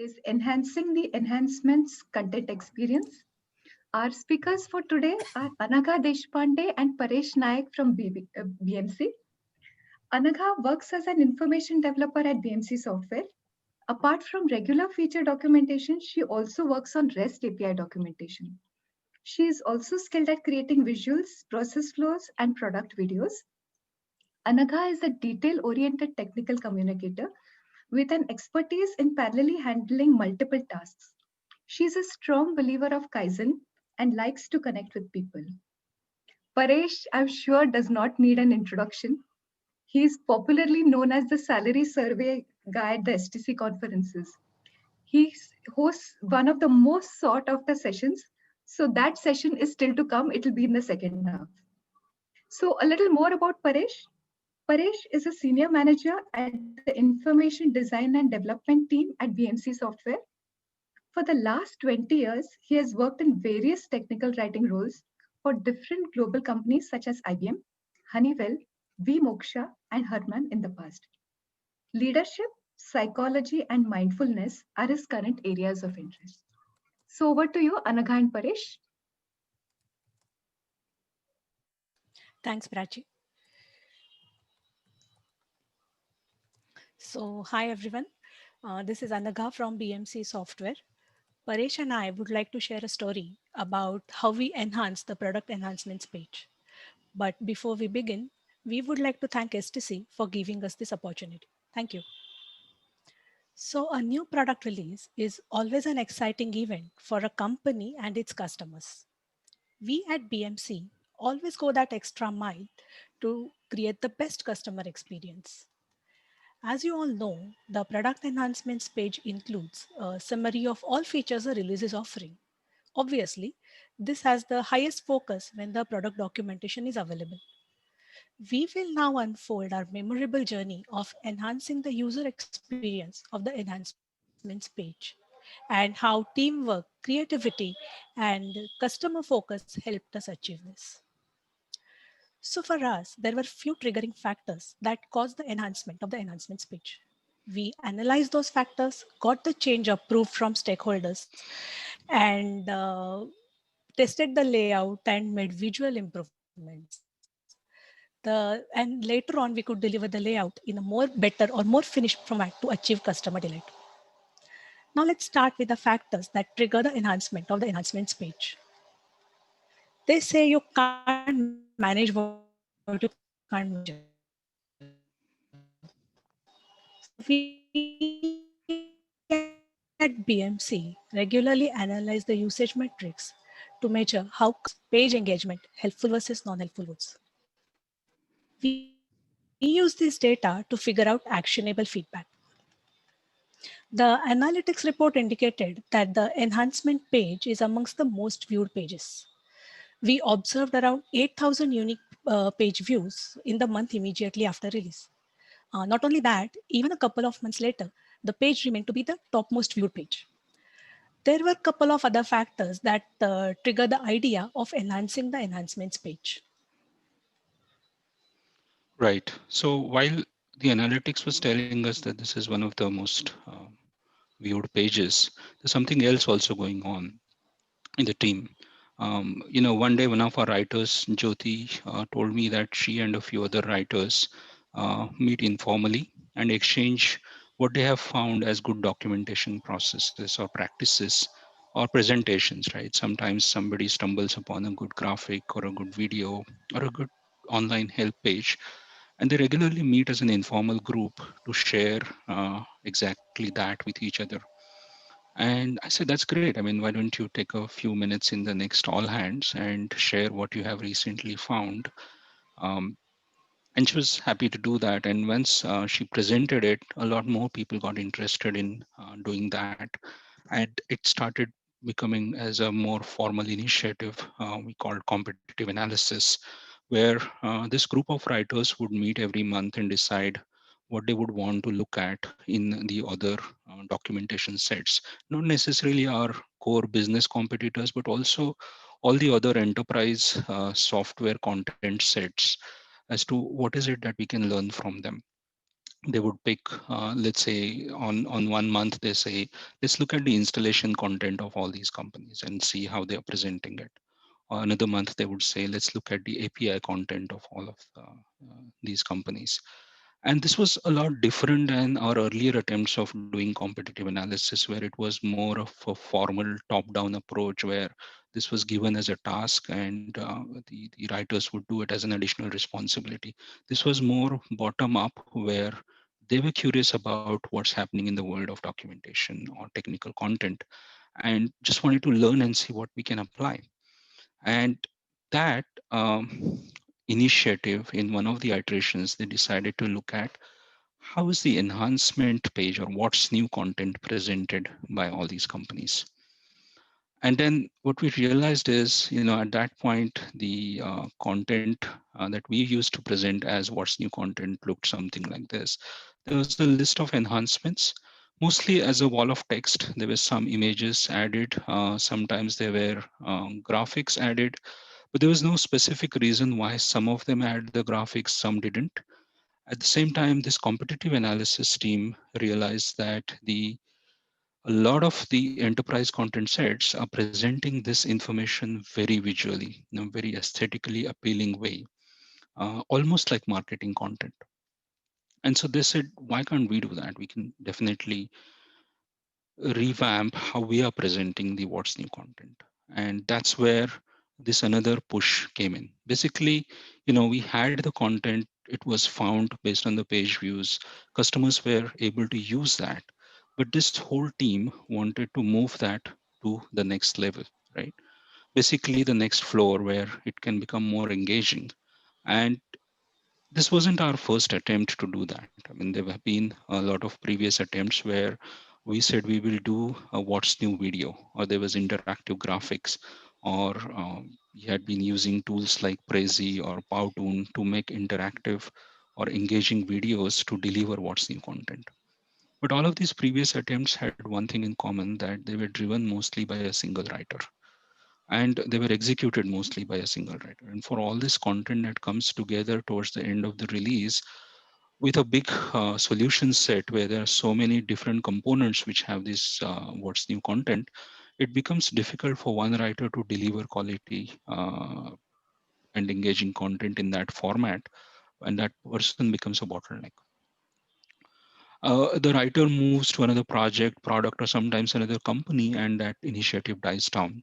is enhancing the enhancements content experience. Our speakers for today are Anagha Deshpande and Paresh Nayak from BMC. Anagha works as an information developer at BMC Software. Apart from regular feature documentation, she also works on REST API documentation. She is also skilled at creating visuals, process flows, and product videos. Anagha is a detail oriented technical communicator with an expertise in parallelly handling multiple tasks. She is a strong believer of Kaizen and likes to connect with people. Paresh, I'm sure, does not need an introduction. He is popularly known as the salary survey guy at the STC conferences. He hosts one of the most sought after sessions. So that session is still to come. It will be in the second half. So a little more about Paresh. Paresh is a senior manager at the information design and development team at BMC Software. For the last 20 years, he has worked in various technical writing roles for different global companies such as IBM, Honeywell, vMoksha, and Harman in the past. Leadership, psychology, and mindfulness are his current areas of interest. So over to you, Anagha and Paresh. Thanks, Prachi. So, hi everyone. This is Anagha from BMC Software. Paresh and I would like to share a story about how we enhance the product enhancements page. But before we begin, we would like to thank STC for giving us this opportunity. Thank you. So, a new product release is always an exciting event for a company and its customers. We at BMC always go that extra mile to create the best customer experience. As you all know, the product enhancements page includes a summary of all features a release is offering. Obviously, this has the highest focus when the product documentation is available. We will now unfold our memorable journey of enhancing the user experience of the enhancements page and how teamwork, creativity, and customer focus helped us achieve this. So for us, there were few triggering factors that caused the enhancement of the enhancements page. We analyzed those factors, got the change approved from stakeholders, and tested the layout and made visual improvements. And later on, we could deliver the layout in a more better or more finished format to achieve customer delight. Now let's start with the factors that trigger the enhancement of the enhancements page. They say you can't manage what you can't measure. So we at BMC regularly analyze the usage metrics to measure how customers' page engagement, helpful versus non-helpful votes. We use this data to figure out actionable feedback. The analytics report indicated that the enhancement page is amongst the most viewed pages. We observed around 8,000 unique page views in the month immediately after release. Not only that, even a couple of months later, the page remained to be the topmost viewed page. There were a couple of other factors that trigger the idea of enhancing the enhancements page. Right. So while the analytics was telling us that this is one of the most viewed pages, there's something else also going on in the team. One day one of our writers, Jyoti, told me that she and a few other writers meet informally and exchange what they have found as good documentation processes or practices or presentations, right? Sometimes somebody stumbles upon a good graphic or a good video or a good online help page, and they regularly meet as an informal group to share exactly that with each other. And I said, that's great. I mean, why don't you take a few minutes in the next all hands and share what you have recently found? Um, and she was happy to do that. And once she presented it, a lot more people got interested in doing that. And it started becoming as a more formal initiative we called competitive analysis, where this group of writers would meet every month and decide what they would want to look at in the other documentation sets, not necessarily our core business competitors, but also all the other enterprise software content sets, as to what is it that we can learn from them. They would pick, let's say, on 1 month, they say, let's look at the installation content of all these companies and see how they are presenting it. Or another month, they would say, let's look at the API content of all of these companies. And this was a lot different than our earlier attempts of doing competitive analysis, where it was more of a formal top-down approach, where this was given as a task and the writers would do it as an additional responsibility. This was more bottom-up, where they were curious about what's happening in the world of documentation or technical content and just wanted to learn and see what we can apply. And that initiative, in one of the iterations, they decided to look at how is the enhancement page or what's new content presented by all these companies. And then what we realized is, at that point, the content that we used to present as what's new content looked something like this. There was a list of enhancements, mostly as a wall of text. There were some images added. Sometimes there were graphics added, but there was no specific reason why some of them had the graphics, some didn't. At the same time, this competitive analysis team realized that a lot of the enterprise content sets are presenting this information very visually, in a very aesthetically appealing way, almost like marketing content. And so they said, why can't we do that? We can definitely revamp how we are presenting the what's new content. And that's where this another push came in. Basically, we had the content, it was found based on the page views. Customers were able to use that. But this whole team wanted to move that to the next level, right? Basically, the next floor where it can become more engaging. And this wasn't our first attempt to do that. I mean, there have been a lot of previous attempts where we said we will do a what's new video, or there was interactive graphics, or we had been using tools like Prezi or Powtoon to make interactive or engaging videos to deliver what's new content. But all of these previous attempts had one thing in common, that they were driven mostly by a single writer, and they were executed mostly by a single writer. And for all this content that comes together towards the end of the release with a big solution set where there are so many different components which have this what's new content, it becomes difficult for one writer to deliver quality and engaging content in that format, and that person becomes a bottleneck. The writer moves to another project, product, or sometimes another company, and that initiative dies down.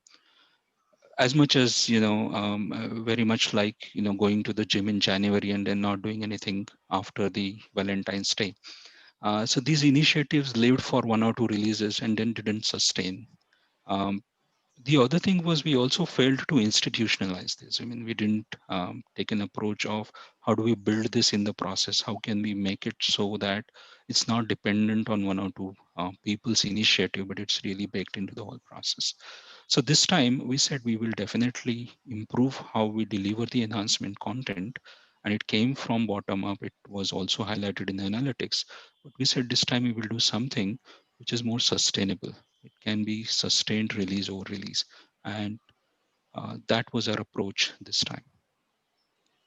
As much as very much like going to the gym in January and then not doing anything after the Valentine's Day. So these initiatives lived for 1 or 2 releases and then didn't sustain. um, the other thing was we also failed to institutionalize this. I mean, we didn't take an approach of how do we build this in the process? How can we make it so that it's not dependent on 1 or 2 people's initiative, but it's really baked into the whole process. So this time we said we will definitely improve how we deliver the enhancement content. And it came from bottom up. It was also highlighted in the analytics. But we said this time we will do something which is more sustainable. It can be sustained release over release. And that was our approach this time.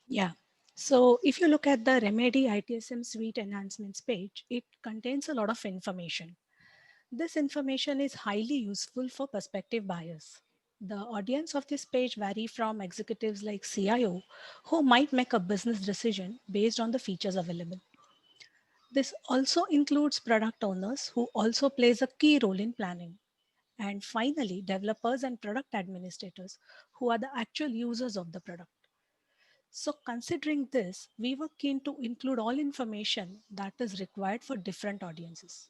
Yeah. So if you look at the Remedy ITSM Suite enhancements page, it contains a lot of information. This information is highly useful for prospective buyers. The audience of this page vary from executives like CIO who might make a business decision based on the features available. This also includes product owners who also plays a key role in planning. And finally, developers and product administrators who are the actual users of the product. So considering this, we were keen to include all information that is required for different audiences.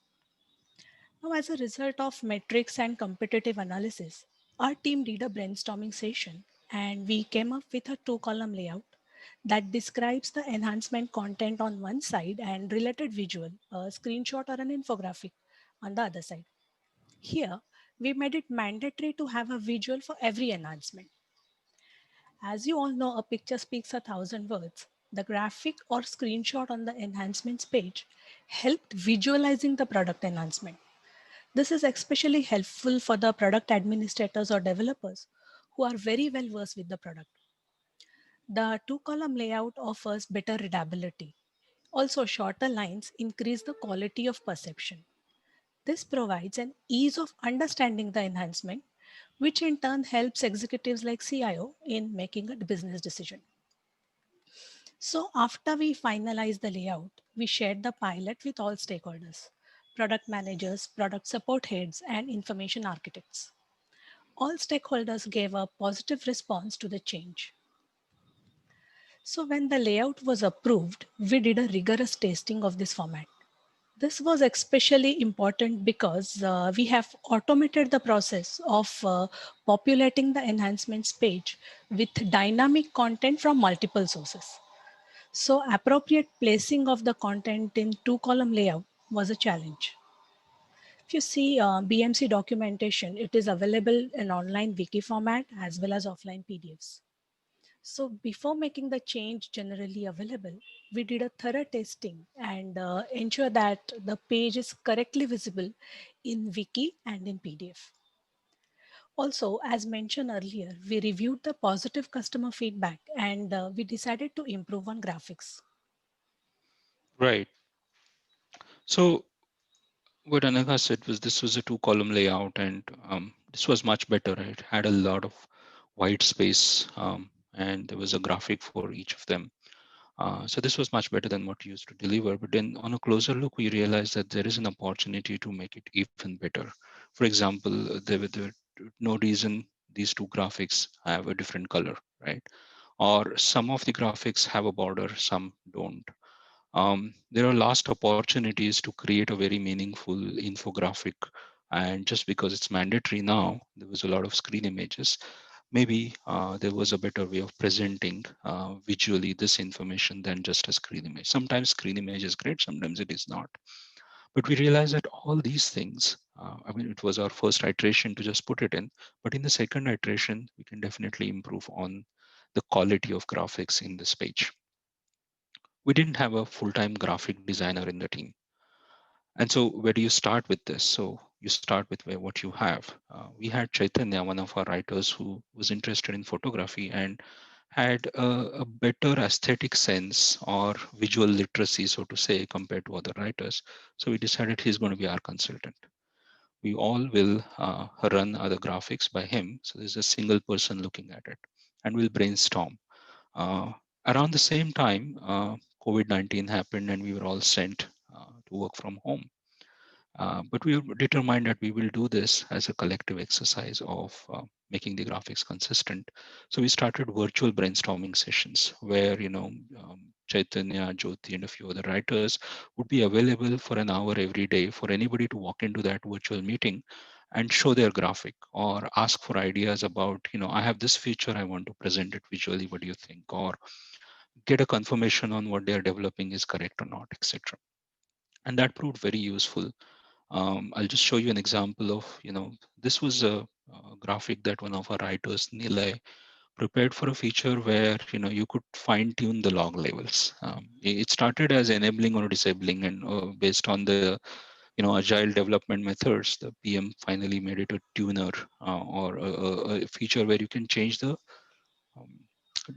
Now, as a result of metrics and competitive analysis, our team did a brainstorming session and we came up with a 2-column layout that describes the enhancement content on one side and related visual, a screenshot or an infographic on the other side. Here, we made it mandatory to have a visual for every enhancement. As you all know, a picture speaks 1,000 words. The graphic or screenshot on the enhancements page helped visualizing the product enhancement. This is especially helpful for the product administrators or developers who are very well versed with the product. The 2-column layout offers better readability. Also, shorter lines increase the quality of perception. This provides an ease of understanding the enhancement, which in turn helps executives like CIO in making a business decision. So, after we finalized the layout, we shared the pilot with all stakeholders: product managers, product support heads, and information architects. All stakeholders gave a positive response to the change. So, when the layout was approved, we did a rigorous testing of this format. This was especially important because we have automated the process of populating the enhancements page with dynamic content from multiple sources. So appropriate placing of the content in two-column layout was a challenge. If you see BMC documentation, it is available in online wiki format as well as offline PDFs. So before making the change generally available, we did a thorough testing and ensure that the page is correctly visible in wiki and in PDF. Also, as mentioned earlier, we reviewed the positive customer feedback and we decided to improve on graphics. Right. So what Anagha said was this was a two-column layout, and this was much better. It had a lot of white space, and there was a graphic for each of them. So this was much better than what you used to deliver. But then on a closer look, we realized that there is an opportunity to make it even better. For example, there no reason these two graphics have a different color, right? Or some of the graphics have a border, some don't. There are last opportunities to create a very meaningful infographic. And just because it's mandatory now, there was a lot of screen images. Maybe there was a better way of presenting visually this information than just a screen image. Sometimes screen image is great, sometimes it is not. But we realized that all these things, I mean, it was our first iteration to just put it in, but in the second iteration, we can definitely improve on the quality of graphics in this page. We didn't have a full-time graphic designer in the team. And so where do you start with this? So you start with what you have. We had Chaitanya, one of our writers who was interested in photography and had a better aesthetic sense or visual literacy, so to say, compared to other writers. So we decided he's going to be our consultant. We all will run other graphics by him. So there's a single person looking at it, and we'll brainstorm. Uh, Around the same time, COVID-19 happened and we were all sent to work from home. But we were determined that we will do this as a collective exercise of making the graphics consistent. So we started virtual brainstorming sessions where, Chaitanya, Jyoti, and a few other writers would be available for an hour every day for anybody to walk into that virtual meeting and show their graphic or ask for ideas about, I have this feature, I want to present it visually. What do you think? Or get a confirmation on what they are developing is correct or not, etc. And that proved very useful. I'll just show you an example of, this was a graphic that one of our writers, Nilay, prepared for a feature where, you could fine tune the log levels. It started as enabling or disabling, and based on the, agile development methods, the PM finally made it a tuner or a feature where you can change the um,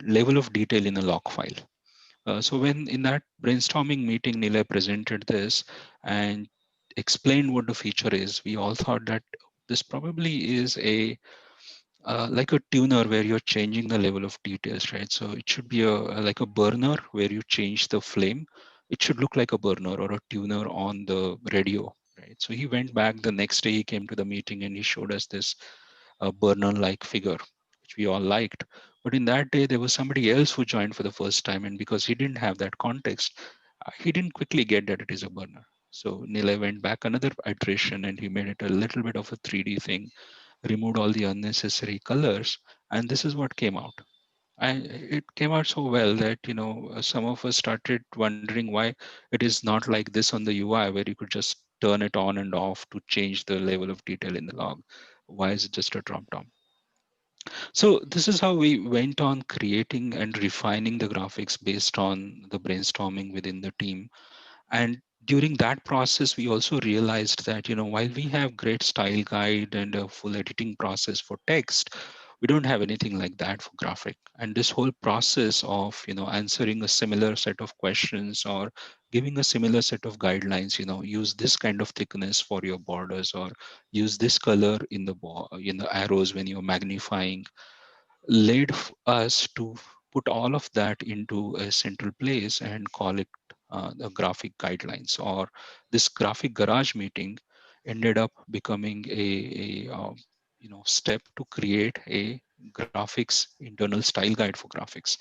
level of detail in a log file. So when in that brainstorming meeting, Nilay presented this and explained what the feature is, we all thought that this probably is a like a tuner where you're changing the level of details, right? So it should be like a burner where you change the flame. It should look like a burner or a tuner on the radio, right? So he went back the next day, he came to the meeting and he showed us this burner-like figure, which we all liked. But in that day, there was somebody else who joined for the first time, and because he didn't have that context, he didn't quickly get that it is a burner. So Nilay went back another iteration and he made it a little bit of a 3D thing, removed all the unnecessary colors, and this is what came out. And it came out so well that some of us started wondering why it is not like this on the UI where you could just turn it on and off to change the level of detail in the log. Why is it just a drop down? So this is how we went on creating and refining the graphics based on the brainstorming within the team. And during that process, we also realized that, while we have great style guide and a full editing process for text, we don't have anything like that for graphic. And this whole process of, answering a similar set of questions or giving a similar set of guidelines, use this kind of thickness for your borders, or use this color in the arrows when you're magnifying, led us to put all of that into a central place and call it the graphic guidelines. Or this graphic garage meeting ended up becoming a step to create a graphics internal style guide for graphics,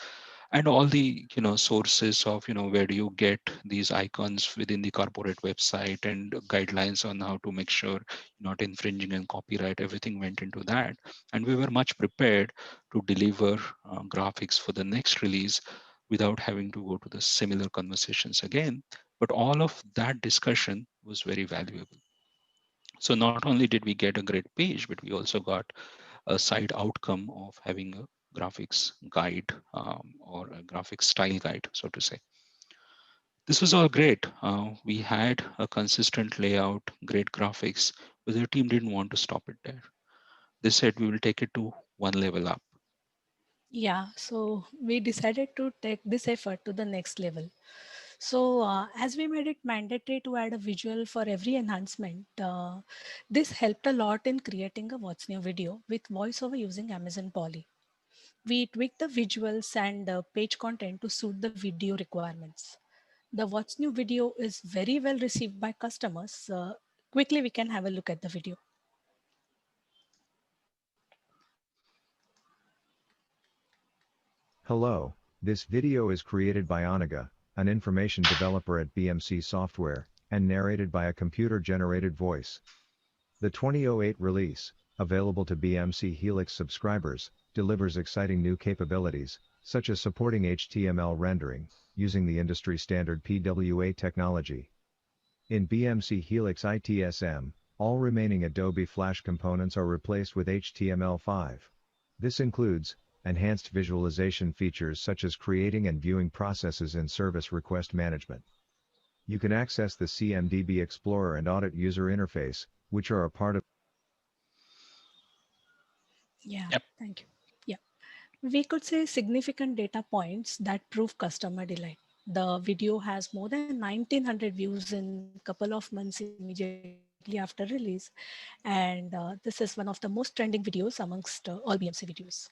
and all the sources of where do you get these icons within the corporate website, and guidelines on how to make sure you're not infringing on copyright. Everything went into that, and we were much prepared to deliver graphics for the next release without having to go to the similar conversations again. But all of that discussion was very valuable. So not only did we get a great page, but we also got a side outcome of having a graphics guide, or a graphics style guide, so to say. This was all great. We had a consistent layout, great graphics, but the team didn't want to stop it there. They said we will take it to one level up. Yeah, so we decided to take this effort to the next level. So, as we made it mandatory to add a visual for every enhancement, this helped a lot in creating a What's New video with voiceover using Amazon Polly. We tweaked the visuals and page content to suit the video requirements. The What's New video is very well received by customers. Quickly, we can have a look at the video. Hello, this video is created by Anaga, an information developer at BMC Software, and narrated by a computer-generated voice. The 2008 release, available to BMC Helix subscribers, delivers exciting new capabilities, such as supporting HTML rendering, using the industry standard PWA technology. In BMC Helix ITSM, all remaining Adobe Flash components are replaced with HTML5. This includes enhanced visualization features such as creating and viewing processes in service request management. You can access the CMDB Explorer and Audit user interface, which are a part of. Yeah, Yep. thank you. Yeah. We could say significant data points that prove customer delight. The video has more than 1900 views in couple of months immediately after release. And this is one of the most trending videos amongst all BMC videos.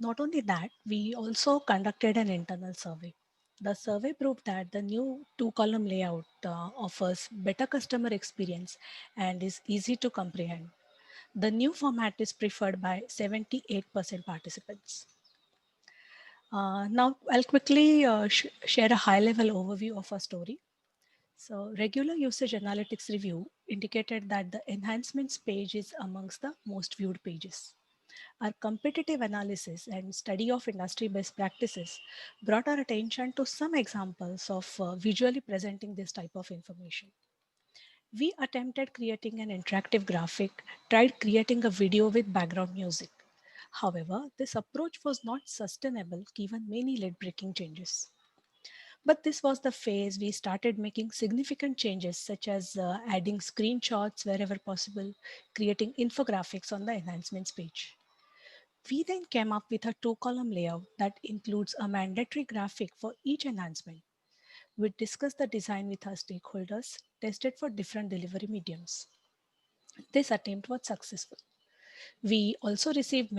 Not only that, we also conducted an internal survey. The survey proved that the new two-column layout offers better customer experience and is easy to comprehend. The new format is preferred by 78% participants. Now, I'll quickly share a high-level overview of our story. So, regular usage analytics review indicated that the enhancements page is amongst the most viewed pages. Our competitive analysis and study of industry best practices brought our attention to some examples of visually presenting this type of information. We attempted creating an interactive graphic, tried creating a video with background music. However, this approach was not sustainable given many lead breaking changes. But this was the phase we started making significant changes, such as adding screenshots wherever possible, creating infographics on the enhancements page. We then came up with a two-column layout that includes a mandatory graphic for each enhancement. We discussed the design with our stakeholders, tested for different delivery mediums. This attempt was successful. We also received